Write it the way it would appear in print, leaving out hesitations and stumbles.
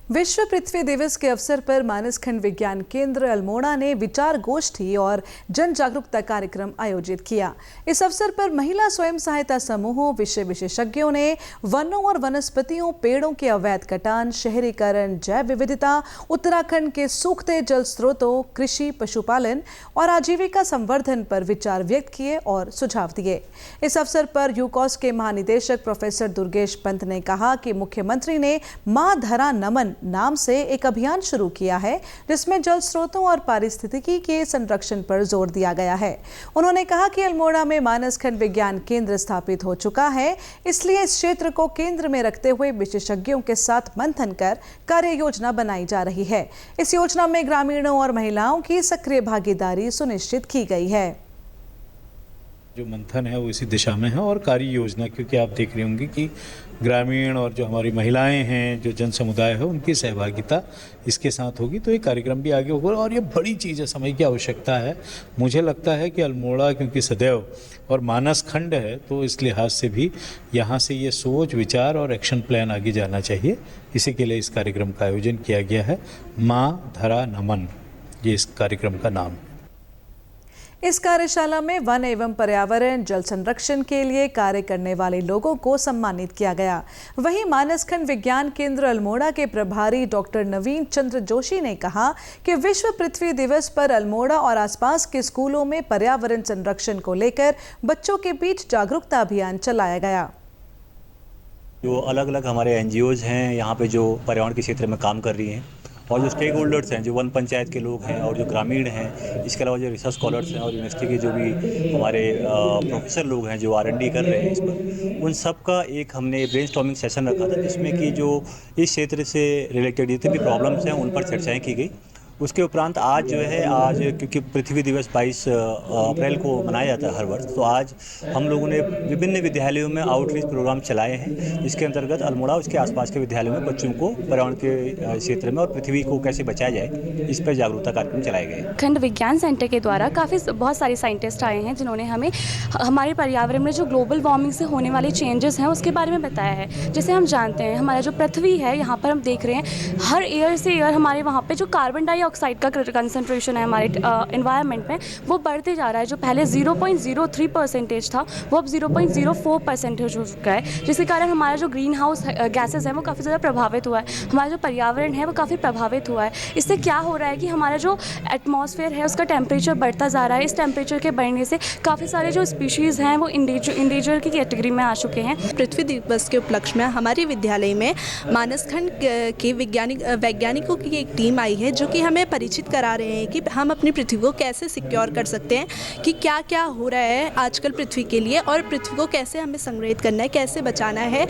विश्व पृथ्वी दिवस के अवसर पर मानसखंड विज्ञान केंद्र अल्मोड़ा ने विचार गोष्ठी और जन जागरूकता कार्यक्रम आयोजित किया। इस अवसर पर महिला स्वयं सहायता समूहों, विषय विशेषज्ञों ने वनों और वनस्पतियों, पेड़ों के अवैध कटान, शहरीकरण, जैव विविधता, उत्तराखंड के सूखते जल स्रोतों, कृषि, पशुपालन और आजीविका संवर्धन पर विचार व्यक्त किए और सुझाव दिए। इस अवसर पर यूकॉस के महानिदेशक प्रोफेसर दुर्गेश पंत ने कहा कि मुख्यमंत्री ने मां धरा नमन नाम से एक अभियान शुरू किया है, जिसमें जल स्रोतों और पारिस्थितिकी के संरक्षण पर जोर दिया गया है। उन्होंने कहा कि अल्मोड़ा में मानसखंड विज्ञान केंद्र स्थापित हो चुका है, इसलिए इस क्षेत्र को केंद्र में रखते हुए विशेषज्ञों के साथ मंथन कर कार्य योजना बनाई जा रही है। इस योजना में ग्रामीणों और महिलाओं की सक्रिय भागीदारी सुनिश्चित की गई है। जो मंथन है वो इसी दिशा में है और कार्य योजना, क्योंकि आप देख रहे होंगे कि ग्रामीण और जो हमारी महिलाएं हैं, जो जन समुदाय है, उनकी सहभागिता इसके साथ होगी, तो ये कार्यक्रम भी आगे होगा और ये बड़ी चीज़ है, समय की आवश्यकता है। मुझे लगता है कि अल्मोड़ा क्योंकि सदैव और मानस खंड है, तो इस लिहाज से भी यहाँ से ये सोच, विचार और एक्शन प्लान आगे जाना चाहिए। इसी के लिए इस कार्यक्रम का आयोजन किया गया है। माँ धरा नमन, ये इस कार्यक्रम का नाम। इस कार्यशाला में वन एवं पर्यावरण, जल संरक्षण के लिए कार्य करने वाले लोगों को सम्मानित किया गया। वहीं मानसखंड विज्ञान केंद्र अल्मोड़ा के प्रभारी डॉक्टर नवीन चंद्र जोशी ने कहा कि विश्व पृथ्वी दिवस पर अल्मोड़ा और आसपास के स्कूलों में पर्यावरण संरक्षण को लेकर बच्चों के बीच जागरूकता अभियान चलाया गया। जो अलग अलग हमारे एनजीओज हैं यहाँ पे जो पर्यावरण के क्षेत्र में काम कर रही हैं, और जो स्टेक होल्डर्स हैं, जो वन पंचायत के लोग हैं और जो ग्रामीण हैं, इसके अलावा जो रिसर्च स्कॉलर्स हैं और यूनिवर्सिटी के जो भी हमारे प्रोफेसर लोग हैं जो R&D कर रहे हैं इस पर, उन सब का एक हमने ब्रेनस्टॉर्मिंग सेशन रखा था, जिसमें कि जो इस क्षेत्र से रिलेटेड जितनी भी प्रॉब्लम्स हैं उन पर चर्चाएँ की गई। उसके उपरांत आज जो है, आज क्योंकि पृथ्वी दिवस 22 अप्रैल को मनाया जाता है हर वर्ष, तो आज हम लोगों ने विभिन्न विद्यालयों में आउटरीच प्रोग्राम चलाए हैं। इसके अंतर्गत अल्मोड़ा उसके आसपास के विद्यालयों में बच्चों को पर्यावरण के क्षेत्र में और पृथ्वी को कैसे बचाया जाए, इस पर जागरूकता कार्यक्रम चलाए गए। खंड विज्ञान सेंटर के द्वारा बहुत सारे साइंटिस्ट आए हैं, जिन्होंने हमें हमारे पर्यावरण में जो ग्लोबल वार्मिंग से होने वाले चेंजेस हैं उसके बारे में बताया है। जैसे हम जानते हैं, हमारा जो पृथ्वी है, यहाँ पर हम देख रहे हैं हर ईयर से ईयर हमारे वहाँ पे जो कार्बन डाइऑक्साइड का कंसंट्रेशन है हमारे एनवायरनमेंट में, वो बढ़ते जा रहा है। जो पहले 0.03% था, वो अब 0.04% हो चुका है, जिसके कारण हमारा जो ग्रीन हाउस गैसेस है वो काफ़ी ज़्यादा प्रभावित हुआ है। हमारा जो पर्यावरण है वो काफ़ी प्रभावित हुआ है। इससे क्या हो रहा है कि हमारा जो एटमॉस्फेयर है उसका टेम्परेचर बढ़ता जा रहा है। इस टेम्परेचर के बढ़ने से काफ़ी सारे जो स्पीशीज़ हैं वो इंडेंजर की कैटेगरी में आ चुके हैं। पृथ्वी दिवस के उपलक्ष्य में हमारे विद्यालय में मानसखंड के वैज्ञानिकों की एक टीम आई है, जो कि हमें परिचित करा रहे हैं कि हम अपनी पृथ्वी को कैसे सिक्योर कर सकते हैं, कि क्या क्या हो रहा है आजकल पृथ्वी के लिए और पृथ्वी को कैसे हमें संग्रहित करना है, कैसे बचाना है